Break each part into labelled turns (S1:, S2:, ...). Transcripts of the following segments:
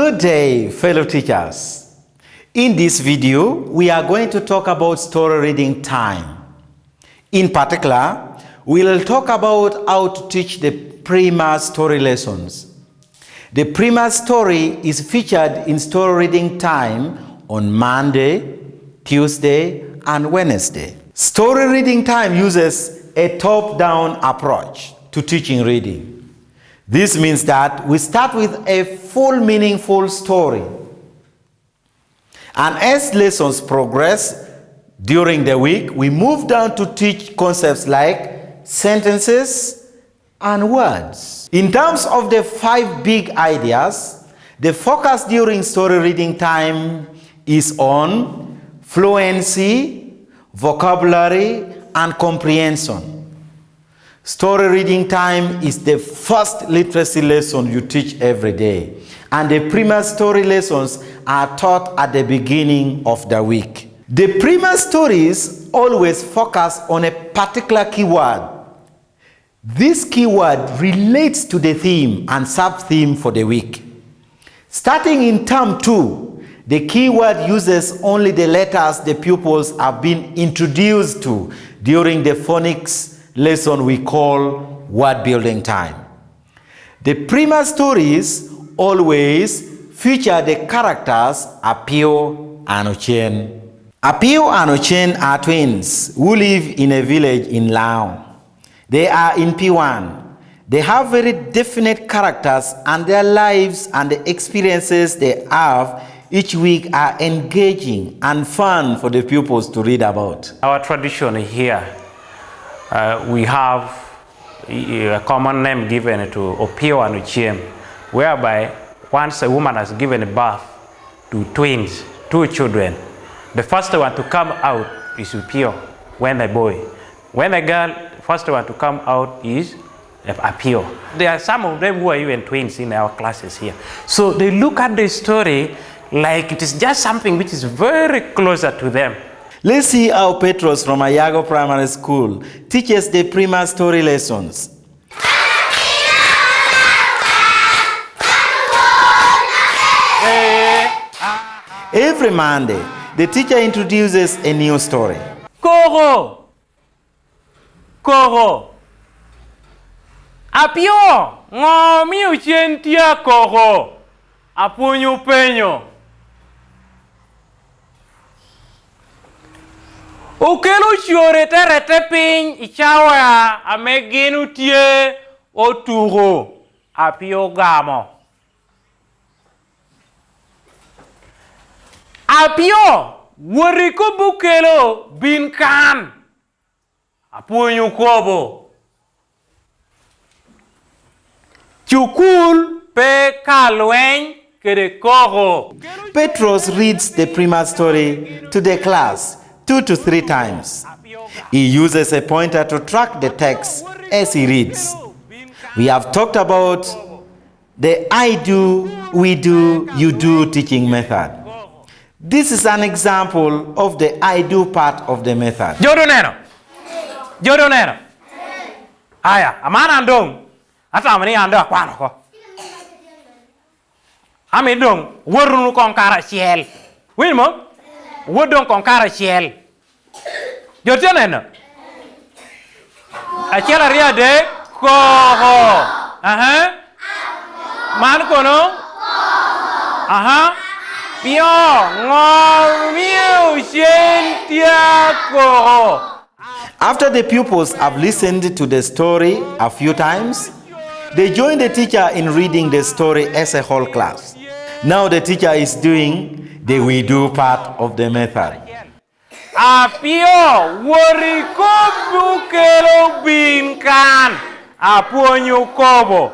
S1: Good day, fellow teachers. In this video, we are going to talk about story reading time. In particular, we will talk about how to teach the Prima story lessons. The Prima story is featured in story reading time on Monday, Tuesday, and Wednesday. Story reading time uses a top-down approach to teaching reading. This means that we start with a full meaningful story. And as lessons progress during the week, we move down to teach concepts like sentences and words. In terms of the 5 big ideas, the focus during story reading time is on fluency, vocabulary, and comprehension. Story reading time is the first literacy lesson you teach every day, and the Prima story lessons are taught at the beginning of the week. The Prima stories always focus on a particular keyword. This keyword relates to the theme and sub-theme for the week. Starting in term 2, the keyword uses only the letters the pupils have been introduced to during the phonics lesson we call word building time. The Prima stories always feature the characters Apio and Ocen. Apio and Ocen are twins who live in a village in Laos. They are in P1. They have very definite characters, and their lives and the experiences they have each week are engaging and fun for the pupils to read about.
S2: Our tradition here, we have a common name given to Apio and Ocen, whereby once a woman has given birth to twins, 2 children, the first one to come out is Apio, when a boy. When a girl, first one to come out is Apio. There are some of them who are even twins in our classes here. So they look at the story like it is just something which is very closer to them.
S1: Let's see how Petros from Ayago Primary School teaches the Prima story lessons. Every Monday, the teacher introduces a new story.
S2: Koro! Koro! Apio! Ngomi Ocen tia koro! Apunyo penyo! Okelo chiore terete piny ichawa ameginu tie oturo Apio gamo. Apio wariko bukelo bin kan apunyo kobo. Chukul pe kalweny kede koro.
S1: Petros reads the Prima story to the class 2 to 3 times. He uses a pointer to track the text as he reads. We have talked about the I do, we do, you do teaching method. This is an example of the I do part of the method.
S2: Jodonero. Jodonero. Aya, amana andong. Ata amani ando akwano ko. Ami dong, worunu konkara ciel. Win mo? Wodong konkara ciel. Jodonero. Aciel aria de koho. Aha. Man kono? Aha. Pio ngomi Ocen tia koro.
S1: After the pupils have listened to the story a few times, they join the teacher in reading the story as a whole class. Now the teacher is doing the we do part of the method.
S2: Apio wariko bukelo bin kan apunyo kobo.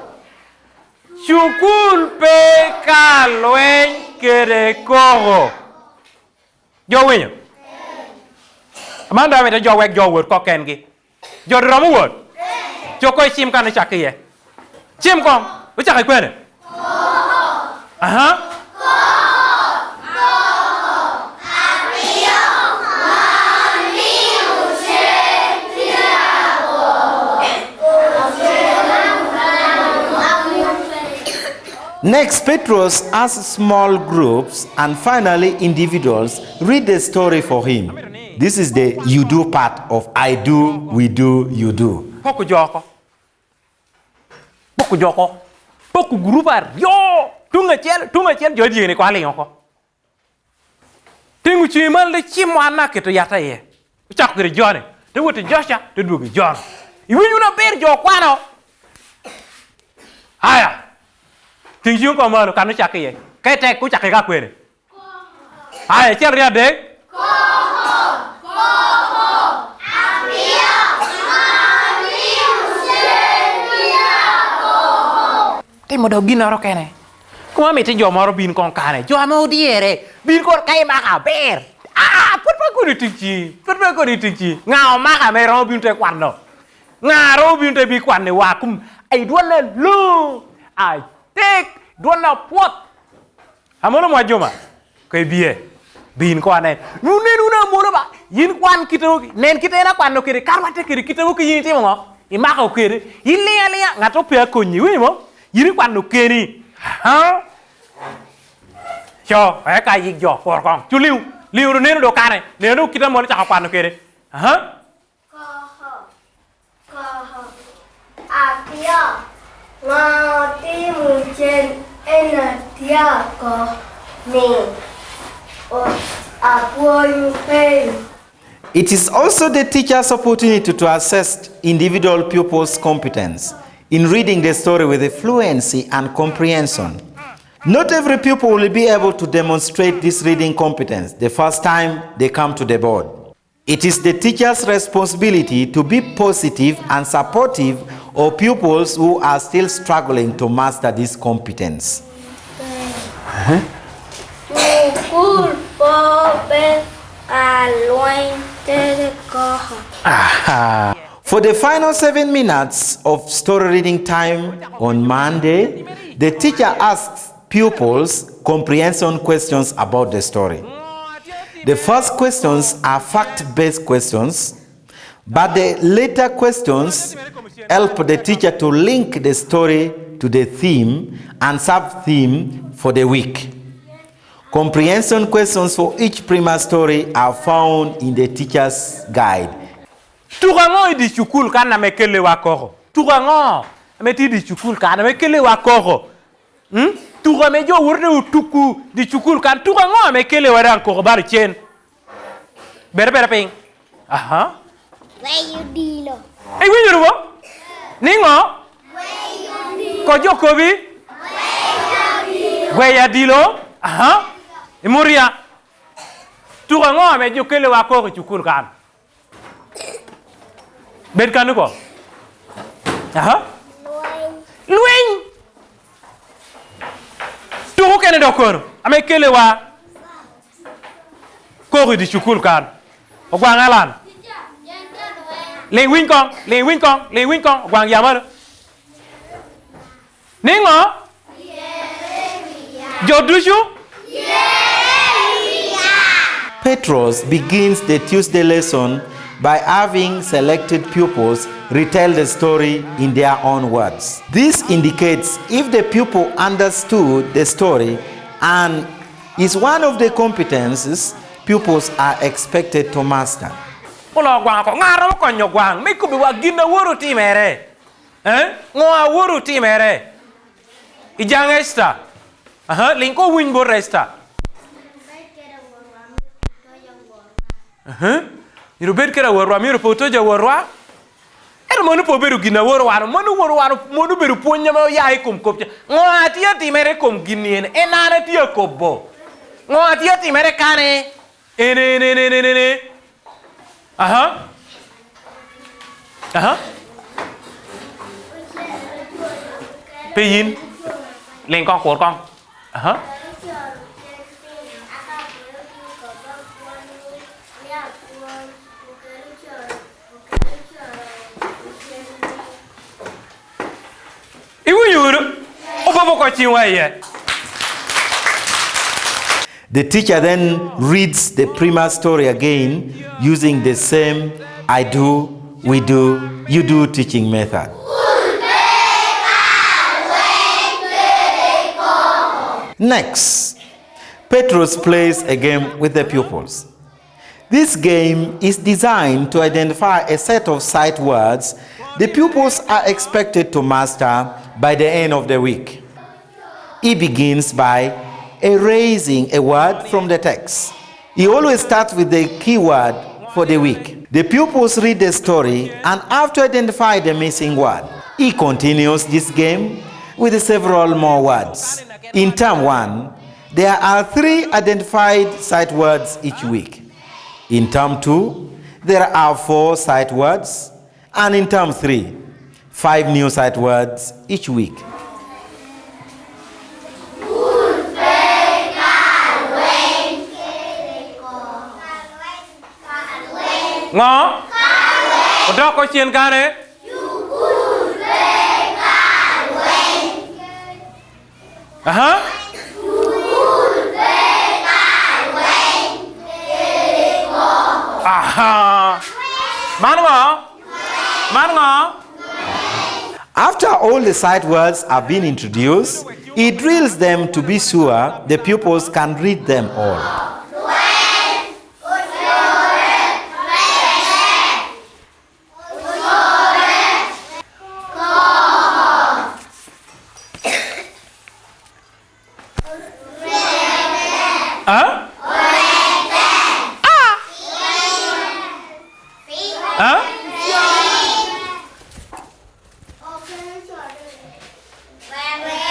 S2: Chukul pe kalweny kede koro. Jo winyo. Amanda me jo wek jo word ko kengi. Jo romu word. Jo ko chim kan chakiye. Chim kom, u chakai kwene. Aha.
S1: Next, Petros asks small groups and finally individuals read the story for him. This is the you do part of I do, we do, you do.
S2: Poku joko poku grupar yo tunga chel jodi ni kwali yoko tingu chimal le chimwana keto yata ye chakre jone te wote josha te dugi jon iwinyu na ber jo kwano aya tingu ko malo kanu chakiye kete ku chakika kwere aya chel ria de Timo do ginoro kene. Kuma mete jo moro bin kon kane. Jo amo diere. Bin kor kai maka ber. Put pa ko ditinchi. Ngao maka me ro bin te kwando. Ngaro bin te bi kwanne wa kum. Ai dona lu. Ai tek dona pot. Amono mo joma. Kai biye. Bin ko ane. Nuna mono ba. Yin kwan kito nen kita na kwando kire karwate kire kita ko yin timo ngo. Imaka ko kire. Ile ngato pe ko nyi wi mo. Yiri kwanu keni ha cho ai ka yi jo por kon chu liu ro nenu do kane nenu kita mo cha kwanu kene ha
S3: ko Apio ngoti mujen enatia ko ni o apoy pen.
S1: It is also the teacher's opportunity to assess individual pupils' competence in reading the story with fluency and comprehension. Not every pupil will be able to demonstrate this reading competence the first time they come to the board. It is the teacher's responsibility to be positive and supportive of pupils who are still struggling to master this competence. For the final 7 minutes of story reading time on Monday, the teacher asks pupils comprehension questions about the story. The first questions are fact-based questions, but the later questions help the teacher to link the story to the theme and sub-theme for the week. Comprehension questions for each Prima story are found in the teacher's guide.
S2: Turango di chukul kana mekele wakoro. Turango meti di chukul kana mekele wakoro. Turame jo wurde utuku di chukul kan turango mekele waran ko bar chen. Ber ping. Aha.
S3: Where you dilo?
S2: Ei winyo wo? Ningo? Ko jo kobi? Where ya dilo? Aha. Imuria. Turango me jo kele wakoro chukul kan. Ben kanu ko? Aha. Luing. Tuhu kene dokor. Ame kele wa. Ko di chukul kan. Ogwang alan. Ling wing kong, ogwang yamal. Ningo? Jodushu?
S1: Petros begins the Tuesday lesson by having selected pupils retell the story in their own words. This indicates if the pupil understood the story and is one of the competences pupils are expected to master.
S2: Ola gwang ko ngaro ko nyogwang me ko be wa gina woro ti mere. Ngoa woro ti mere. Ijang esta. Aha, linko win bo resta. Yiro bet kera warwa miro potoja warwa. Monu po beru gina warwa monu beru ponya ma ya ikum kopja. Ngoa ti ati mere kom ginien enana ti kobo. Ngoa ti ati mere kane. Ene. Aha. Peyin. Lên con của con. Aha.
S1: The teacher then reads the Prima story again using the same I do, we do, you do teaching method. Next, Petrus plays a game with the pupils. This game is designed to identify a set of sight words the pupils are expected to master by the end of the week. It begins by erasing a word from the text. He always starts with the key word for the week. The pupils read the story and have to identify the missing word. He continues this game with several more words. In term 1, there are 3 identified sight words each week. In term 2, there are 4 sight words. And in term 3, 5 new sight words each week.
S2: Ngo? Udah ko chien kare? Aha. Aha. Mango.
S1: After all the sight words have been introduced, he drills them to be sure the pupils can read them all.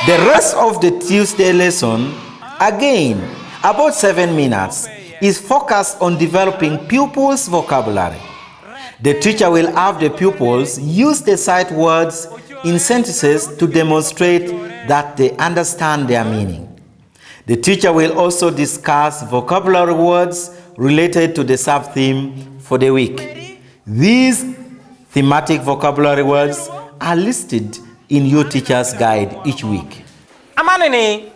S1: The rest of the Tuesday lesson, again, about 7 minutes, is focused on developing pupils' vocabulary. The teacher will have the pupils use the sight words in sentences to demonstrate that they understand their meaning. The teacher will also discuss vocabulary words related to the sub-theme for the week. These thematic vocabulary words are listed in your teacher's guide each week.
S2: Amane ni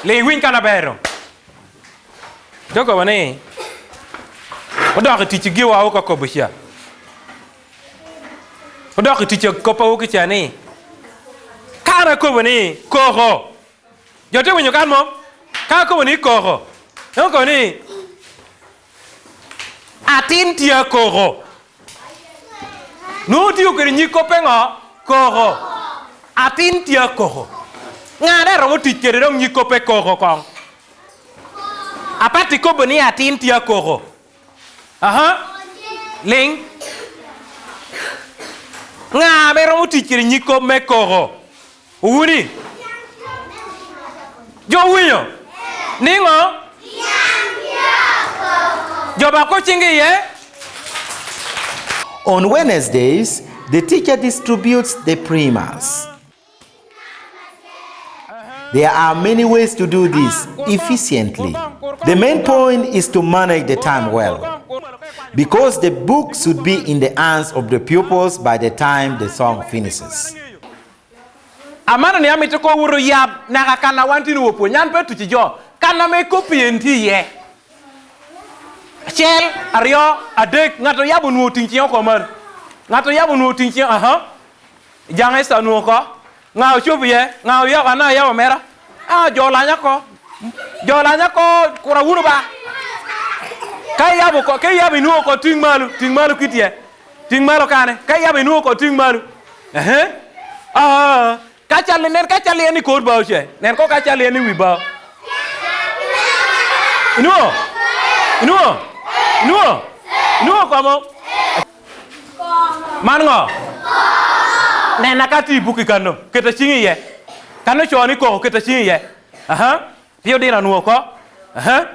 S2: le win kana bero. Joko bane. Odo ka tichi giwa o ka ko bushia. Odo ka tichi ko pa o ki chani. Kana ko bane ko ho. Yo te winyo kan mo. Ka ko bane ko ho. No ko ni. Atin tia ko ho. No ti o ke ni ko pe nga ko ho. Atin tia ko ho. Ngada ro ti kere ro ni ko pe ko ho kong. Apati ko bani atin tia ko ho. Aha. Ling. Nga be ro ti kere ni ko me ko ho. Uni. Jo winyo. Ningo. Jo ba ko chingi ye.
S1: On Wednesdays, the teacher distributes the Primas. There are many ways to do this efficiently. The main point is to manage the time well, because the book should be in the hands of the pupils by the time the song finishes.
S2: Amana ni amite ko wuro yab na kana wanti no po nyan pe tuti jo kana me copy enti ye. Chel ario adek ngato yabu no tinki ko man. Ngato yabu no tinki aha. Jangai sa no ko. Ngao chobi ye, ngao ya kana ya mera. Jolanya ko kura wuro ba. Kai yabu no ko tingmalu kitie. Tingmalu kane. Kai yabu no ko tingmalu. Kachali ni code ba che. Nen ko kachali ni wi ba. Nuo ko mo. Mango. Nen nakati buki kano. Keta chingi ye. Kano choni ko keta chingi ye. Aha. Pio dira nuo ko. Aha.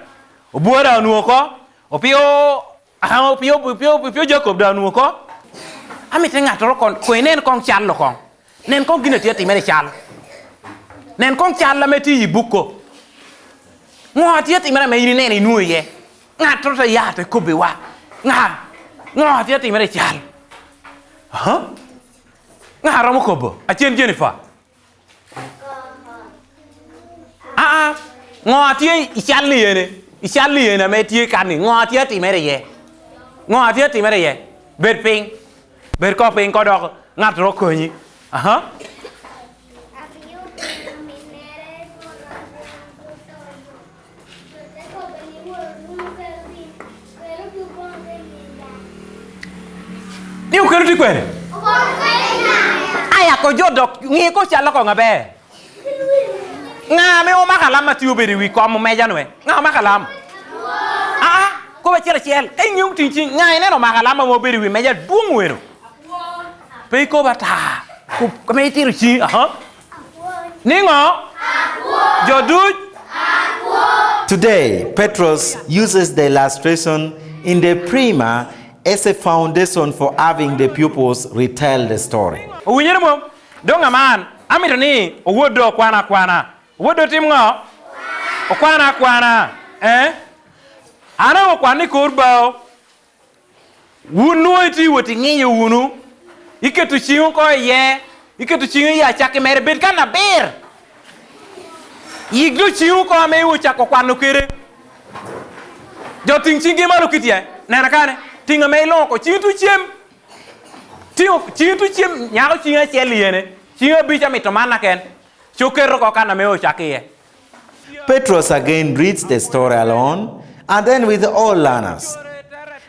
S2: Obuara nuo ko. Pio Jacob da nuo ko. Ami tenga toro kon ko enen kon challo kon. Nen kon gina tiati mere chal. Nen kon chal la meti buko. Ngo tiati mere me ni ne nuo ye. Nga toro ya te ko bewa. Ngo tiati mere chal. Aha. Nga ramo ko bo. A chen Jennifer. Ngo tie chal ni yene. Chal ni yene me tie kan ni. Ngo tiati mere ye. Ngo tiati mere ye. Ber ping. Ber ko ping ko do ngat ro ko ni. Aha. kwere aya ko jodok ngi ko chalo ko ngabe nga me o makalam mati obere wi ko mo meja noe nga makalam ko ba chel e nyum tinchi nga ine no makalam mo obere wi meja duong wero pe ko bata ko me tiru chi ningo joduj.
S1: Today, Petros uses the illustration in the Prima as a foundation for having the pupils retell the story.
S2: Unyere mo donga man amito ni owodo kwana wodo timngo okwana ana okwani korba wunu iti woti ngiye wunu iketu chiun ko ye iketu chiun ya chake mere bet kana ber iglu chiun ko me wo chako kwano kere jo ting chingi malu kitie na kane tinga me lo ko chintu chem chintu chem nyago chinga cheliene chinga bicha mitomana ken chokero ko kana me wo chake.
S1: Petros again reads the story alone and then with all learners.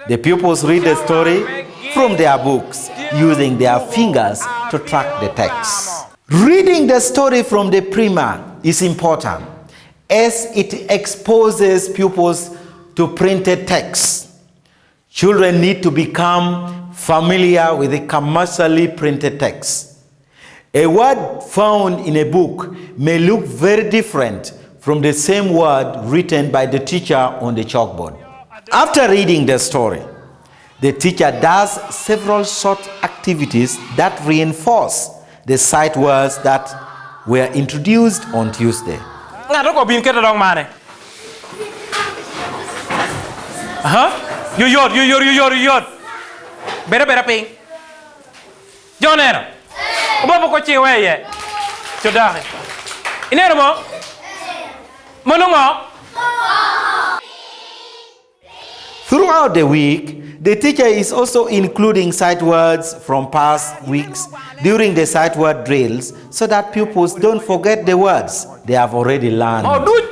S1: The pupils read the story from their books using their fingers to track the text. Reading the story from the Prima is important as it exposes pupils to printed text. Children need to become familiar with the commercially printed text. A word found in a book may look very different from the same word written by the teacher on the chalkboard. After reading the story, the teacher does several short activities that reinforce the sight words that were introduced on Tuesday.
S2: You better ping. John Era. Bobo ko chiwe ye. Chodare. Inermo. Monongo.
S1: Throughout the week, the teacher is also including sight words from past weeks during the sight word drills so that pupils don't forget the words they have already learned.
S2: Oh, dude!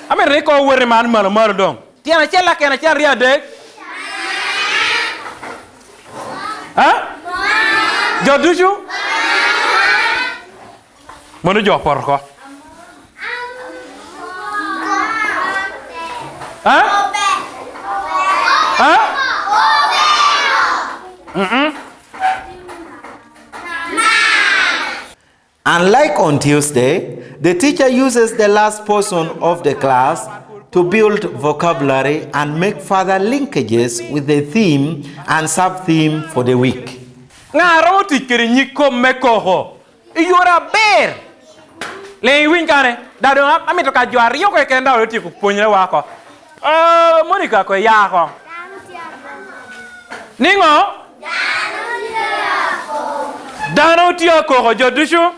S2: I mean, recall where man dong. Tiana chela kena charia de. Joduju? Mana jawab porko?
S1: Unlike on Tuesday, the teacher uses the last portion of the class to build vocabulary and make further linkages with the theme and sub-theme for the week.
S2: Ngaroti kiri nyiko mekoho. Iyora bear. Le winkane. Dado amito ka juari yoko ekenda oti kupunyele wako. Monica ko yako. Ningo? Dano tiako jodushu.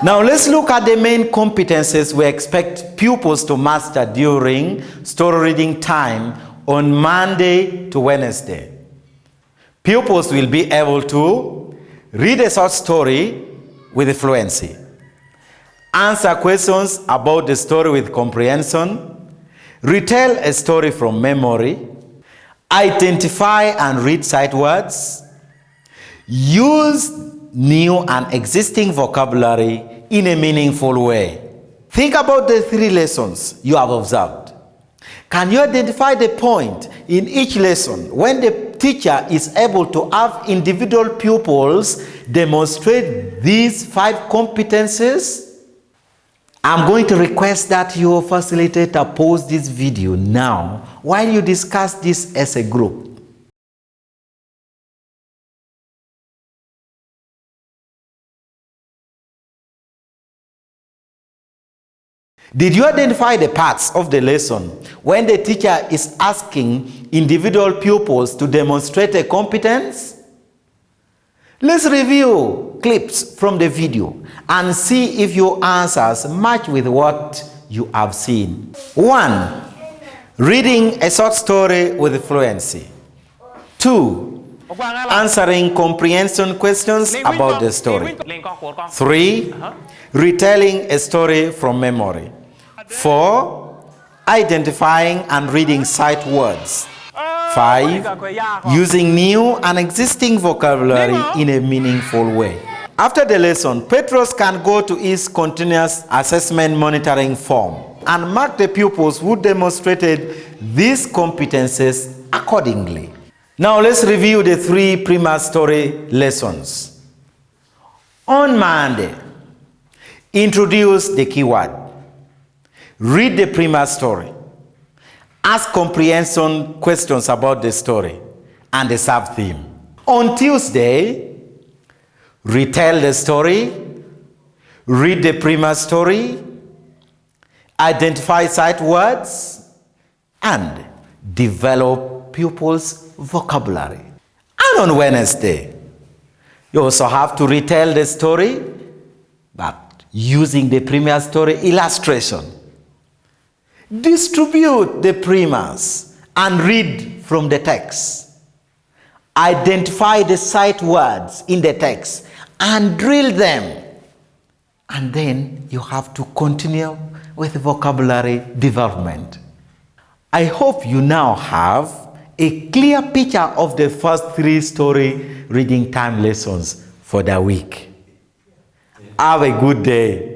S1: Now let's look at the main competences we expect pupils to master during story reading time on Monday to Wednesday. Pupils will be able to read a short story with fluency, answer questions about the story with comprehension, retell a story from memory, identify and read sight words, use new and existing vocabulary in a meaningful way. Think about the 3 lessons you have observed. Can you identify the point in each lesson when the teacher is able to have individual pupils demonstrate these 5 competences? I'm going to request that your facilitator pause this video now while you discuss this as a group. Did you identify the parts of the lesson when the teacher is asking individual pupils to demonstrate a competence? Let's review clips from the video and see if your answers match with what you have seen. 1. Reading a short story with fluency. 2. Answering comprehension questions about the story. 3. Retelling a story from memory. 4. Identifying and reading sight words. 5. Using new and existing vocabulary in a meaningful way. After the lesson, Petros can go to his continuous assessment monitoring form and mark the pupils who demonstrated these competences accordingly. Now let's review the 3 Prima story lessons. On Monday, introduce the keyword. Read the Prima story. Ask comprehension questions about the story and the sub-theme. On Tuesday, retell the story, read the Prima story, identify sight words, and develop pupils' vocabulary. And on Wednesday, you also have to retell the story, but using the Prima story illustration. Distribute the Primas and read from the text. Identify the sight words in the text and drill them. And then you have to continue with vocabulary development. I hope you now have a clear picture of the first 3 story reading time lessons for the week. Have a good day.